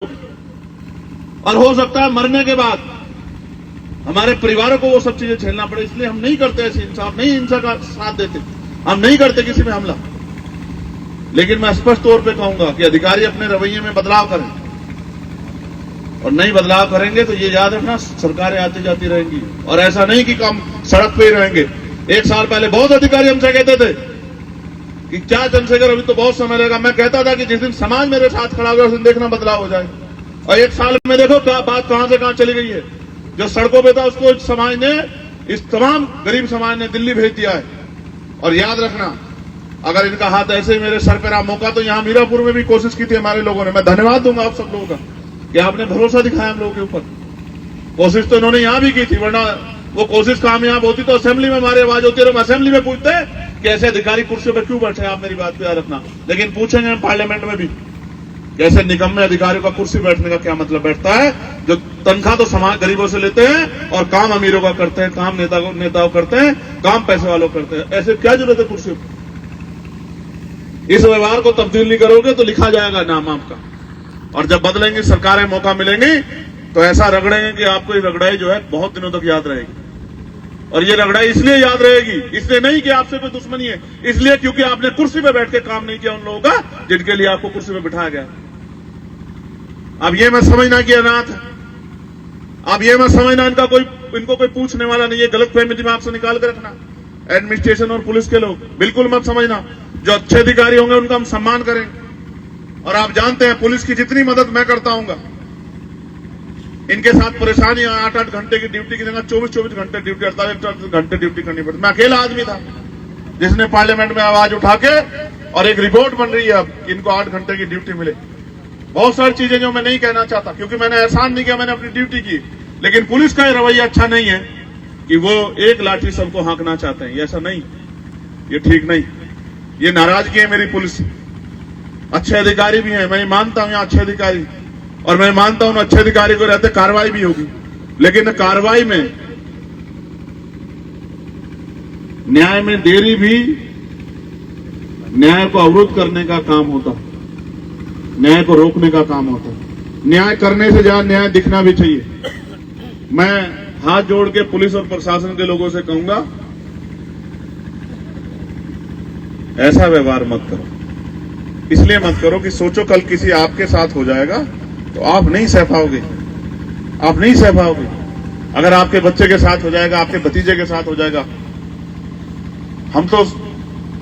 और हो सकता है मरने के बाद हमारे परिवारों को वो सब चीजें झेलना पड़े। इसलिए हम नहीं करते ऐसे इंसाफ, नहीं हिंसा का साथ देते, हम नहीं करते किसी में हमला। लेकिन मैं स्पष्ट तौर पे कहूंगा कि अधिकारी अपने रवैये में बदलाव करें, और नहीं बदलाव करेंगे तो ये याद रखना सरकारें आती जाती रहेंगी। और ऐसा नहीं कि हम सड़क पे ही रहेंगे। एक साल पहले बहुत अधिकारी हमसे कहते थे कि क्या चंद्रशेखर अभी तो बहुत समय लगेगा। मैं कहता था कि जिस दिन समाज मेरे साथ खड़ा होगा उस दिन देखना बदलाव हो जाए। और एक साल में देखो क्या बात कहां से कहां चली गई है। जो सड़कों पे था उसको समाज ने, इस तमाम गरीब समाज ने दिल्ली भेज दिया है। और याद रखना, अगर इनका हाथ ऐसे मेरे सर पे रहा, मौका तो यहां मीरापुर में भी कोशिश की थी हमारे लोगों ने। मैं धन्यवाद दूंगा आप सब लोगों का कि आपने भरोसा दिखाया हम लोगों के ऊपर। कोशिश तो इन्होंने यहां भी की थी, वरना वो कोशिश कामयाब होती तो असेंबली में हमारी आवाज होती है। हम असेंबली में पूछते कि ऐसे अधिकारी कुर्सी पर क्यों बैठे, आप मेरी बात को याद रखना। लेकिन पूछेंगे हम पार्लियामेंट में भी, कैसे निकम्मे अधिकारियों का कुर्सी बैठने का क्या मतलब बैठता है, जो तनख्वाह तो समाज गरीबों से लेते हैं और काम अमीरों का करते हैं, काम नेताओं करते हैं, काम पैसे वालों करते हैं। ऐसे क्या जरूरत है कुर्सी पर। इस व्यवहार को तब्दील नहीं करोगे तो लिखा जाएगा नाम आपका। और जब बदलेंगे सरकारें, मौका मिलेंगी तो ऐसा रगड़ेंगे कि आपको ये रगड़ाई जो है बहुत दिनों तक याद रहेगी। और ये रगड़ाई इसलिए याद रहेगी, इसलिए नहीं कि आपसे कोई दुश्मनी है, इसलिए क्योंकि आपने कुर्सी पे बैठ के काम नहीं किया उन लोगों का जिनके लिए आपको कुर्सी पे बिठाया गया। अब ये मैं समझना कि अनाथ है, अब ये मैं समझना इनको कोई पूछने वाला नहीं है। गलत फहमी दिमाग से निकाल कर रखना। एडमिनिस्ट्रेशन और पुलिस के लोग बिल्कुल मत समझना। जो अच्छे अधिकारी होंगे उनका हम सम्मान करेंगे। और आप जानते हैं पुलिस की जितनी मदद मैं करता हूंगा, इनके साथ परेशानी 8-8 घंटे की ड्यूटी की जगह 24-24 घंटे ड्यूटी, 48 घंटे ड्यूटी करनी पड़ती। मैं अकेला आदमी था जिसने पार्लियामेंट में आवाज उठा के, और एक रिपोर्ट बन रही है अब कि इनको 8 घंटे की ड्यूटी मिले। बहुत सारी चीजें जो मैं नहीं कहना चाहता क्योंकि मैंने एहसान नहीं किया, मैंने अपनी ड्यूटी की। लेकिन पुलिस का रवैया अच्छा नहीं है कि वो एक लाठी सबको हाँकना चाहते हैं। ऐसा नहीं, ये ठीक नहीं, ये नाराजगी है मेरी पुलिस। अच्छे अधिकारी भी हैं, मैं मानता हूं यहाँ अच्छे अधिकारी, और मैं मानता हूं अच्छे अधिकारी को रहते कार्रवाई भी होगी। लेकिन कार्रवाई में, न्याय में देरी भी न्याय को अवरुद्ध करने का काम होता है, न्याय को रोकने का काम होता है। न्याय करने से ज्यादा न्याय दिखना भी चाहिए। मैं हाथ जोड़ के पुलिस और प्रशासन के लोगों से कहूंगा, ऐसा व्यवहार मत करो। इसलिए मत करो कि सोचो कल किसी आपके साथ हो जाएगा तो आप नहीं सह पाओगे, आप नहीं सह पाओगे। अगर आपके बच्चे के साथ हो जाएगा, आपके भतीजे के साथ हो जाएगा, हम तो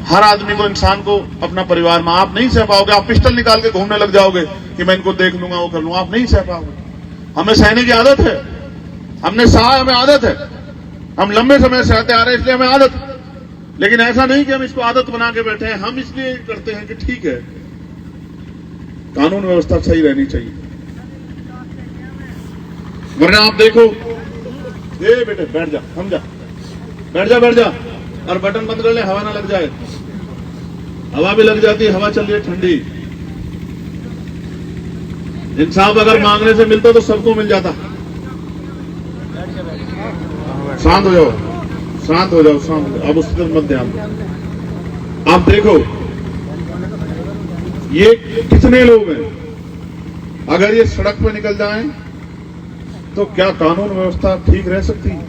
हर आदमी को, इंसान को अपना परिवार में, आप नहीं सह पाओगे। आप पिस्टल निकाल के घूमने लग जाओगे कि मैं इनको देख लूंगा, वो कर लूंगा, आप नहीं सह पाओगे। हमें सहने की आदत है, हमने सहा, हमें आदत है, हम लंबे समय सहते आ रहे हैं इसलिए हमें आदत है। लेकिन ऐसा नहीं कि हम इसको आदत बना के बैठे हैं। हम इसलिए करते हैं कि ठीक है, कानून व्यवस्था सही रहनी चाहिए। वरना आप देखो, ए बेटे बैठ जा, हम जा, बैठ जा, और बटन बंद कर ले, हवा ना लग जाए। हवा भी लग जाती है, हवा चल रही है ठंडी। इंसाफ अगर मांगने से मिलता तो सबको मिल जाता। शांत हो जाओ, शांत हो जाओ, शांत हो जाओ। अब उसकी तरफ मत ध्यान दो। आप देखो ये कितने लोग हैं, अगर ये सड़क पर निकल जाएं तो क्या कानून व्यवस्था ठीक रह सकती है?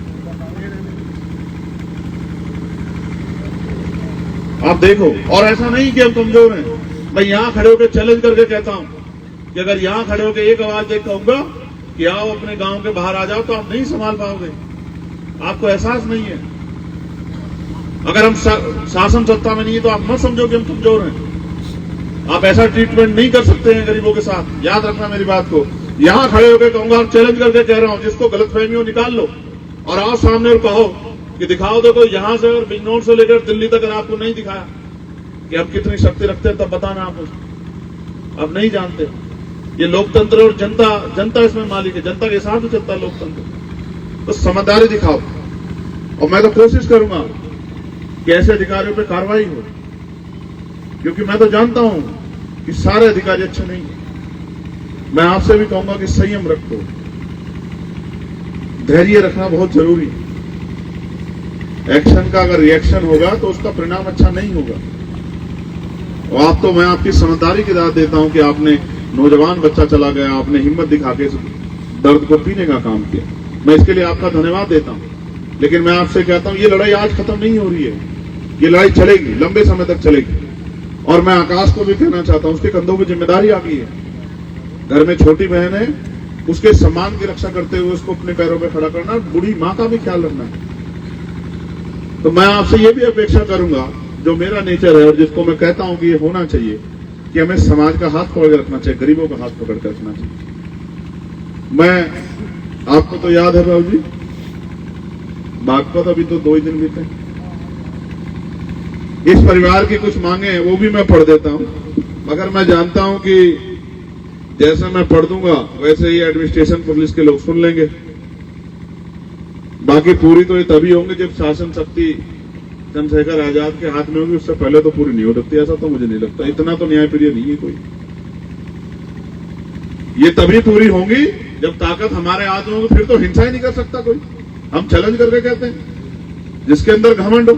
आप देखो। और ऐसा नहीं कि हम कमजोर हैं। मैं यहां खड़े होकर चैलेंज करके कहता हूं कि अगर यहां खड़े होकर एक आवाज देकर कहूंगा कि आओ अपने गांव के बाहर आ जाओ, तो आप नहीं संभाल पाओगे। आपको एहसास नहीं है। अगर हम शासन सत्ता में नहीं है तो आप मत समझो कि हम कमजोर हैं। आप ऐसा ट्रीटमेंट नहीं कर सकते हैं गरीबों के साथ। याद रखना मेरी बात को। यहां खड़े होकर कहूंगा, चैलेंज करके कह रहा हूं, जिसको गलतफहमी हो निकाल लो और आओ सामने और कहो कि दिखाओ। देखो यहां से और बिजनौर से लेकर दिल्ली तक अगर आपको नहीं दिखाया कि हम कितनी शक्ति रखते हैं, तब बताना आप नहीं जानते। ये लोकतंत्र और जनता इसमें मालिक है, जनता के हिसाब से चलता है लोकतंत्र। तो समझदारी दिखाओ। और मैं तो कोशिश करूंगा कि ऐसे अधिकारियों पर कार्रवाई हो, क्योंकि मैं तो जानता हूं कि सारे अधिकारी अच्छे नहीं हैं। मैं आपसे भी कहूंगा कि संयम रखो, धैर्य रखना बहुत जरूरी है। एक्शन का अगर रिएक्शन होगा तो उसका परिणाम अच्छा नहीं होगा। और आप तो, मैं आपकी समझदारी की दाद देता हूं कि आपने नौजवान बच्चा चला गया, आपने हिम्मत दिखा के इस दर्द को पीने का काम किया। मैं इसके लिए आपका धन्यवाद देता हूं। लेकिन मैं आपसे कहता हूं, ये लड़ाई आज खत्म नहीं हो रही है, ये लड़ाई चलेगी, लंबे समय तक चलेगी। और मैं आकाश को भी कहना चाहता हूं, उसके कंधों की जिम्मेदारी आ गई है। घर में छोटी बहन है, उसके सम्मान की रक्षा करते हुए उसको अपने पैरों पर खड़ा करना, बूढ़ी मां का भी ख्याल रखना है। तो मैं आपसे ये भी अपेक्षा करूंगा, जो मेरा नेचर है और जिसको मैं कहता हूं कि ये होना चाहिए, कि हमें समाज का हाथ पकड़ के रखना चाहिए, गरीबों का हाथ पकड़ के रखना चाहिए। मैं आपको तो याद है बाबू जी, बागपत अभी तो 2 ही दिन बीते। इस परिवार की कुछ मांगे हैं, वो भी मैं पढ़ देता हूं, मगर मैं जानता हूं कि जैसे मैं पढ़ दूंगा वैसे ही एडमिनिस्ट्रेशन पुलिस के लोग सुन लेंगे। बाकी पूरी तो ये तभी होंगे जब शासन शक्ति चंद्रशेखर आजाद के हाथ में होगी, उससे पहले तो पूरी नहीं हो सकती। ऐसा तो मुझे नहीं लगता, इतना तो न्यायप्रिय नहीं है कोई। ये तभी पूरी होंगी जब ताकत हमारे हाथ में होगी, फिर तो हिंसा ही नहीं कर सकता कोई। हम चैलेंज करके कहते हैं, जिसके अंदर घमंड हो,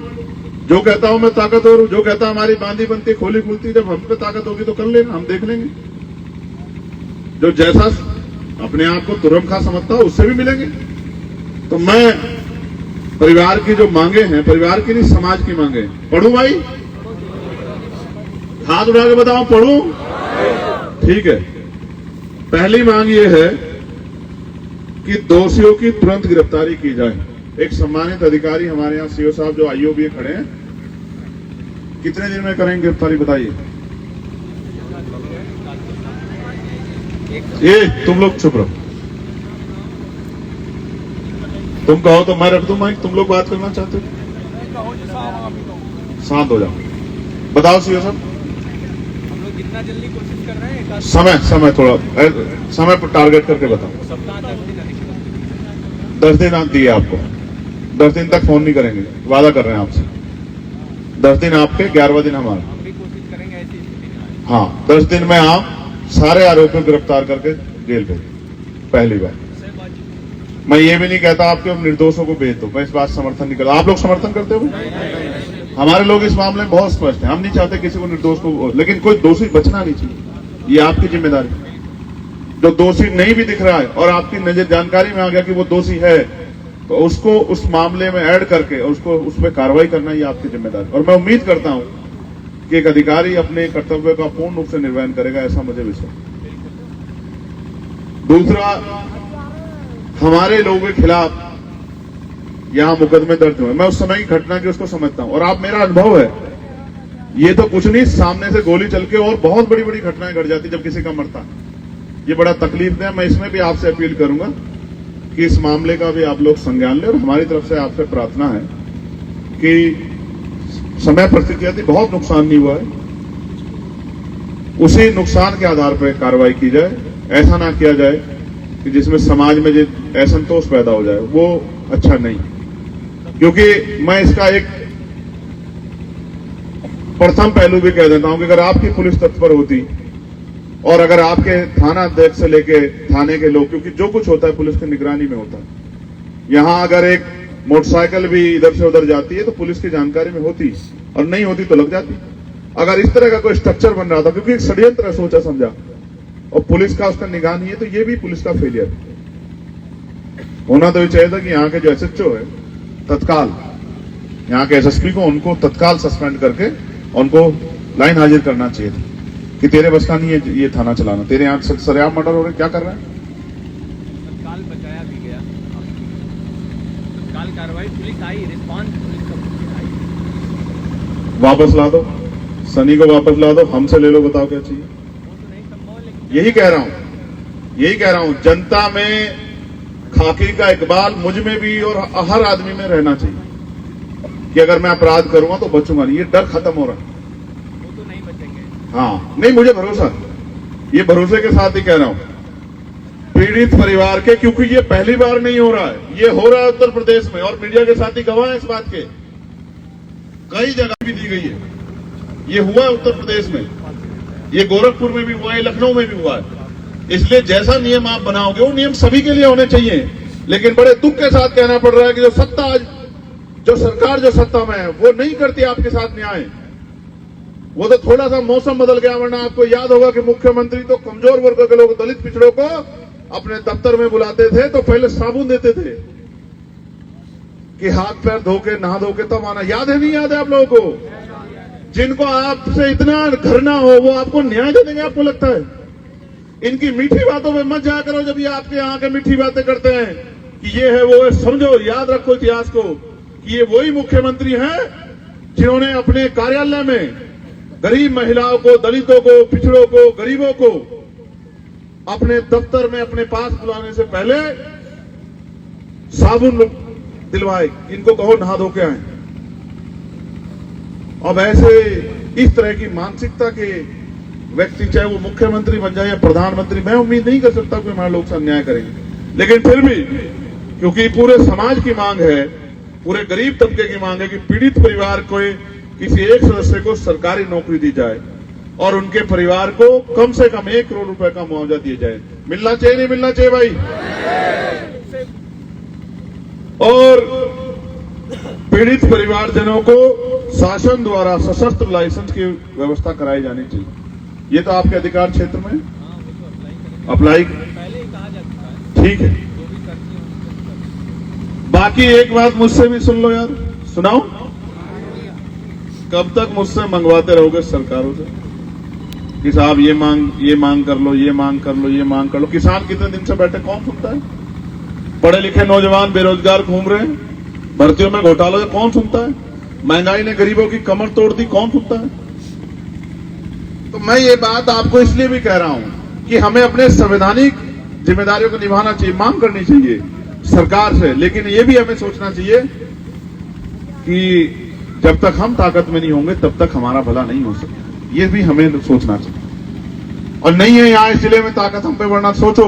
जो कहता हूं मैं ताकतवर हूं, जो कहता हमारी बांधी बनती खोली खुलती, जब हम पे ताकत होगी तो कर लेना, हम देख लेंगे। जो जैसा अपने आप को तुरंखा समझता हो उससे भी मिलेंगे। तो मैं परिवार की जो मांगे हैं, परिवार की नहीं समाज की मांगे हैं, पढ़ूं भाई? हाथ उठा के बताओ, पढ़ूं? ठीक है। पहली मांग ये है कि दोषियों की तुरंत गिरफ्तारी की जाए। एक सम्मानित अधिकारी हमारे यहाँ सीओ साहब जो आईओबी खड़े हैं, कितने दिन में करेंगे गिरफ्तारी बताइए? ये तुम लोग चुप रहो, तुम कहो तो मैं रख दूं माइक। तुम लोग बात करना चाहते हो, शांत हो जाओ। बताओ सीओ साहब। हम लोग जितना जल्दी कोशिश कर रहे हैं। समय थोड़ा समय पर टारगेट करके बताओ। 10 दिन आप दिए आपको, 10 दिन तक फोन नहीं करेंगे, वादा कर रहे हैं आपसे। 10 दिन आपके, 11वां दिन हमारा। हम भी कोशिश करेंगे ऐसी स्थिति में। हाँ, 10 दिन में आप सारे आरोपियों को गिरफ्तार करके जेल भेज। पहली बार मैं ये भी नहीं कहता आपके निर्दोषों को भेज दो, मैं इस बात समर्थन नहीं करता। आप लोग समर्थन करते हो? हमारे लोग इस मामले में बहुत स्पष्ट हैं, हम नहीं चाहते किसी को निर्दोष को, लेकिन कोई दोषी बचना नहीं चाहिए, ये आपकी जिम्मेदारी। जो दोषी नहीं भी दिख रहा है और आपकी नजर जानकारी में आ गया कि वो दोषी है, तो उसको उस मामले में ऐड करके उसको उसमें कार्रवाई करना, ये आपकी जिम्मेदारी। और मैं उम्मीद करता हूं कि एक अधिकारी अपने कर्तव्य का पूर्ण रूप से निर्वहन करेगा, ऐसा मुझे विश्वास। दूसरा, हमारे लोगों के खिलाफ यहां मुकदमे दर्ज हुए, मैं उस समय की घटना की उसको समझता हूं, और आप मेरा अनुभव है, ये तो कुछ नहीं, सामने से गोली चल के और बहुत बड़ी बड़ी घटनाएं घट जाती जब किसी का मरता। ये बड़ा तकलीफदेह। मैं इसमें भी आपसे अपील करूंगा कि इस मामले का भी आप लोग संज्ञान लें, और हमारी तरफ से आपसे प्रार्थना है कि समय परिस्थितियां थी, बहुत नुकसान नहीं हुआ है, उसी नुकसान के आधार पर कार्रवाई की जाए। ऐसा ना किया जाए कि जिसमें समाज में जो असंतोष पैदा हो जाए, वो अच्छा नहीं। क्योंकि मैं इसका एक प्रथम पहलू भी कह देता हूं कि अगर आपकी पुलिस तत्पर होती और अगर आपके थाना अध्यक्ष से लेके थाने के लोग, क्योंकि जो कुछ होता है पुलिस की निगरानी में होता है, यहां अगर एक मोटरसाइकिल भी इधर से उधर जाती है तो पुलिस की जानकारी में होती, और नहीं होती तो लग जाती। अगर इस तरह का कोई स्ट्रक्चर बन रहा था, क्योंकि एक षड्यंत्र सोचा समझा, और पुलिस का उसका निगाह नहीं है, तो ये भी पुलिस का फेलियर होना तो चाहिए था कि यहाँ के जो एसएचओ है तत्काल, यहाँ के एसएसपी को, उनको तत्काल सस्पेंड करके उनको लाइन हाजिर करना चाहिए था कि तेरे बस का नहीं है ये थाना चलाना, तेरे यहाँ सरेआम मर्डर हो रहे, क्या कर रहे हैं? तत्काल बचाया भी गया, तत्काल कार्रवाई, पुलिस आई, रिस्पॉन्स पुलिस का आई। वापस ला दो, सनी को वापस ला दो, हमसे ले लो, बताओ क्या चाहिए? यही कह रहा हूं, जनता में खाकी का इकबाल मुझ में भी और हर आदमी में रहना चाहिए कि अगर मैं अपराध करूंगा तो बचूंगा नहीं। ये डर खत्म हो रहा है, वो तो नहीं बचेंगे। हाँ, नहीं, मुझे भरोसा, ये भरोसे के साथ ही कह रहा हूं, पीड़ित परिवार के, क्योंकि ये पहली बार नहीं हो रहा है, ये हो रहा है उत्तर प्रदेश में, और मीडिया के साथ ही गवाह है इस बात के, कई जगह भी दी गई है, ये हुआ है उत्तर प्रदेश में, ये गोरखपुर में भी हुआ है, लखनऊ में भी हुआ है। इसलिए जैसा नियम आप बनाओगे वो नियम सभी के लिए होने चाहिए। लेकिन बड़े दुख के साथ कहना पड़ रहा है कि जो सत्ता, जो सरकार जो सत्ता में है, वो नहीं करती आपके साथ न्याय। वो तो थोड़ा सा मौसम बदल गया, वरना आपको याद होगा कि मुख्यमंत्री तो कमजोर वर्ग के लोग, दलित पिछड़ों को अपने दफ्तर में बुलाते थे तो पहले साबुन देते थे कि हाथ पैर धो के नहा धो के तब आना। याद है नहीं याद है आप लोगों को? जिनको आपसे इतना घृणा हो वो आपको न्याय दे देंगे आपको लगता है? इनकी मीठी बातों पे मत जाया करो जब ये आपके यहाँ के मीठी बातें करते हैं कि ये है वो है। समझो, याद रखो इतिहास को कि ये वही मुख्यमंत्री हैं जिन्होंने अपने कार्यालय में गरीब महिलाओं को, दलितों को, पिछड़ों को, गरीबों को अपने दफ्तर में अपने पास बुलाने से पहले साबुन दिलवाए, इनको कहो नहा धो के आए। अब ऐसे इस तरह की मानसिकता के व्यक्ति, चाहे वो मुख्यमंत्री बन जाए या प्रधानमंत्री, मैं उम्मीद नहीं कर सकता कि हमारे लोग से अन्याय करेंगे, लेकिन फिर भी क्योंकि पूरे समाज की मांग है, पूरे गरीब तबके की मांग है कि पीड़ित परिवार को किसी एक सदस्य को सरकारी नौकरी दी जाए और उनके परिवार को कम से कम 1 करोड़ रुपए का मुआवजा दिया जाए। मिलना चाहिए नहीं मिलना चाहिए भाई? और पीड़ित परिवारजनों को शासन द्वारा सशस्त्र लाइसेंस की व्यवस्था कराई जानी चाहिए। ये तो आपके अधिकार क्षेत्र में अप्लाई पहले ही कहा जा चुका है। ठीक है। जो भी करती है उनको बाकी एक बात मुझसे भी सुन लो यार, सुनाओ। कब तक मुझसे मंगवाते रहोगे सरकारों से कि साहब ये मांग कर लो, ये मांग कर लो, ये मांग कर लो? किसान कितने दिन से बैठे, कौन सुनता है? पढ़े लिखे नौजवान बेरोजगार घूम रहे हैं, भर्तियों में घोटाला, कौन सुनता है? महंगाई ने गरीबों की कमर तोड़ दी, कौन सुनता है? तो मैं ये बात आपको इसलिए भी कह रहा हूं कि हमें अपने संवैधानिक जिम्मेदारियों को निभाना चाहिए, मांग करनी चाहिए सरकार से, लेकिन ये भी हमें सोचना चाहिए कि जब तक हम ताकत में नहीं होंगे तब तक हमारा भला नहीं हो सकता। ये भी हमें सोचना चाहिए। और नहीं है यहां इस जिले में ताकत हम पे बढ़ना, सोचो।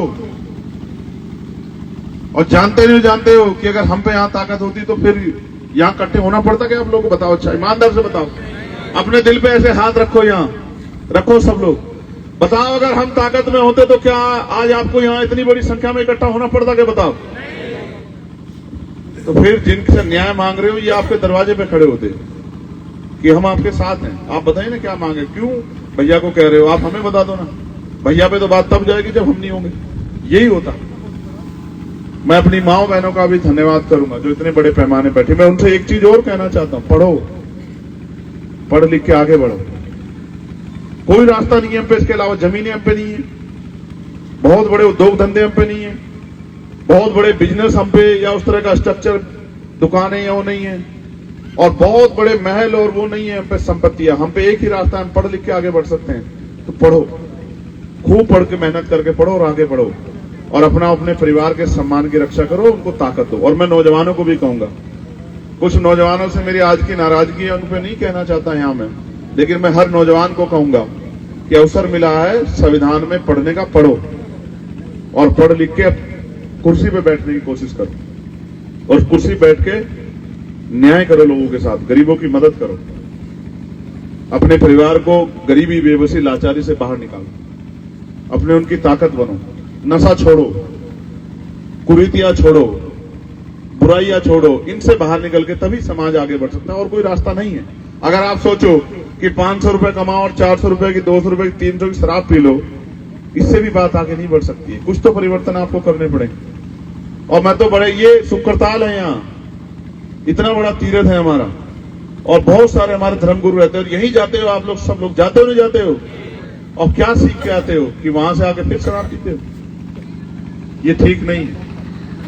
और जानते नहीं जानते हो कि अगर हम पे यहां ताकत होती तो फिर यहां इकट्ठे होना पड़ता क्या? आप लोगों को बताओ, अच्छा ईमानदार से बताओ, अपने दिल पे ऐसे हाथ रखो, यहां रखो सब लोग, बताओ अगर हम ताकत में होते तो क्या आज आपको यहां इतनी बड़ी संख्या में इकट्ठा होना पड़ता क्या? बताओ। तो फिर जिनसे न्याय मांग रहे हो ये आपके दरवाजे पे खड़े होते कि हम आपके साथ हैं, आप बताइए ना क्या मांगे, क्यों भैया को कह रहे हो? आप हमें बता दो ना, भैया पे तो बात तब जाएगी जब हम नहीं होंगे। यही होता। मैं अपनी माओ बहनों का भी धन्यवाद करूंगा जो इतने बड़े पैमाने बैठे। मैं उनसे एक चीज और कहना चाहता हूं, पढ़ो, पढ़ लिख के आगे बढ़ो। कोई रास्ता नहीं है हम पे, इसके अलावा जमीनें हम पे नहीं है, बहुत बड़े उद्योग धंधे हम पे नहीं है, बहुत बड़े बिजनेस हम पे या उस तरह का स्ट्रक्चर, दुकानें या वो नहीं है, और बहुत बड़े महल और वो नहीं है हम पे संपत्तियां। हम पे एक ही रास्ता है, हम पढ़ लिख के आगे बढ़ सकते हैं। तो पढ़ो, खूब पढ़ के मेहनत करके पढ़ो और आगे बढ़ो, और अपने परिवार के सम्मान की रक्षा करो, उनको ताकत दो। और मैं नौजवानों को भी कहूंगा, कुछ नौजवानों से मेरी आज की नाराजगी है, उन पर नहीं कहना चाहता यहां मैं, लेकिन मैं हर नौजवान को कहूंगा कि अवसर मिला है संविधान में पढ़ने का, पढ़ो और पढ़ लिख के कुर्सी पे बैठने की कोशिश करो, और कुर्सी बैठ के न्याय करो, लोगों के साथ गरीबों की मदद करो, अपने परिवार को गरीबी, बेबसी, लाचारी से बाहर निकालो, अपने उनकी ताकत बनो, नशा छोड़ो, कुरीतियां छोड़ो, बुराइयां छोड़ो, इनसे बाहर निकल के तभी समाज आगे बढ़ सकता है, और कोई रास्ता नहीं है। अगर आप सोचो कि 500 रुपए कमाओ और 400 रुपए की, 200 रुपए की, 300 की शराब पी लो, इससे भी बात आगे नहीं बढ़ सकती है। कुछ तो परिवर्तन आपको करने पड़ेंगे। और मैं तो बड़े, ये सुकरताल है, यहाँ इतना बड़ा तीर्थ है हमारा, और बहुत सारे हमारे धर्मगुरु रहते हैं, और यही जाते हो आप लोग, सब लोग जाते हो नहीं जाते हो? और क्या सीख के आते हो कि वहां से आके फिर शराब पीते हो? ये ठीक नहीं है।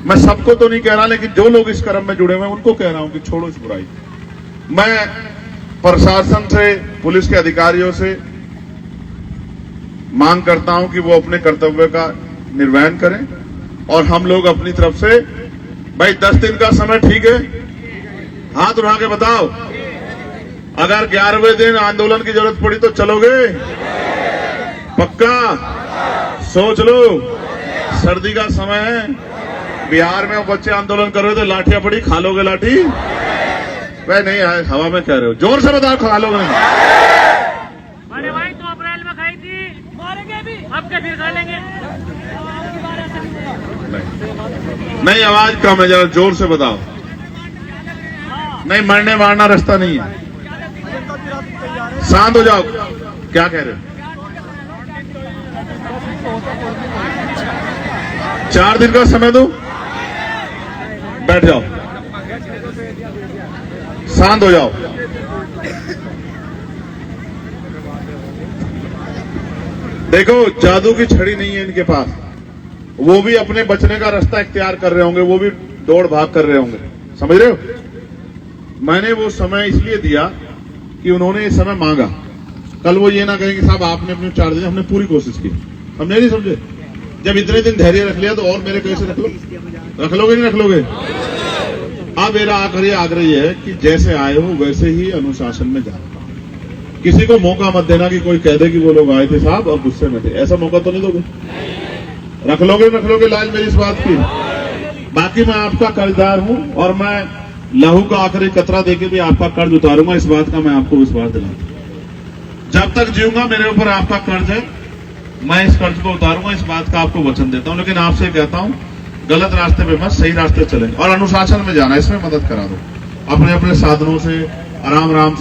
मैं सबको तो नहीं कह रहा, लेकिन जो लोग इस कर्म में जुड़े हुए हैं उनको कह रहा हूं कि छोड़ो इस बुराई। मैं प्रशासन से, पुलिस के अधिकारियों से मांग करता हूं कि वो अपने कर्तव्य का निर्वहन करें, और हम लोग अपनी तरफ से, भाई 10 दिन का समय ठीक है? हाथ उठा के बताओ। अगर 11वें दिन आंदोलन की जरूरत पड़ी तो चलोगे? पक्का? सोच लो, सर्दी का समय है, बिहार में बच्चे आंदोलन कर रहे थे, लाठियां पड़ी, खा लोगे लाठी? वह नहीं आए, हवा में कह रहे हो, जोर से बताओ, खा लोगे? मैंने भाई तो अप्रैल में खाई थी, मारेंगे भी, अब के फिर खा लेंगे। नहीं, आवाज कम है, जरा जोर से बताओ। नहीं, मरने मारना रास्ता नहीं है। शांत हो जाओ। क्या कह रहे हो? 4 दिन का समय दो, बैठ जाओ, शांत हो जाओ। देखो, जादू की छड़ी नहीं है इनके पास। वो भी अपने बचने का रास्ता इख्तियार कर रहे होंगे, वो भी दौड़ भाग कर रहे होंगे, समझ रहे हो? मैंने वो समय इसलिए दिया कि उन्होंने ये समय मांगा। कल वो ये ना कहें कि साहब आपने अपने 4 दिन, हमने पूरी कोशिश की, हमने नहीं समझे। जब इतने दिन धैर्य रख लिया तो और मेरे कैसे रख लो? रख लोगे नहीं रख लोगे? अब मेरा आखिरी आग्रह यह है कि जैसे आए हो वैसे ही अनुशासन में जाओ। किसी को मौका मत देना कि कोई कह दे कि वो लोग आए थे साहब और गुस्से में थे, ऐसा मौका तो नहीं दोगे। रख लोगे लाज मेरी इस बात की। बाकी मैं आपका कर्जदार हूं और मैं लहू का आखिरी कतरा देके भी आपका कर्ज उतारूंगा, इस बात का मैं आपको विश्वास दिलाता हूं। जब तक जीऊंगा मेरे ऊपर आपका कर्ज है, मैं इस कर्ज को उतारूंगा, इस बात का आपको वचन देता हूं। लेकिन आपसे कहता हूं, गलत रास्ते पे मत, सही रास्ते चलेंगे और अनुशासन में जाना, इसमें मदद करा दो। अपने अपने साधनों से आराम से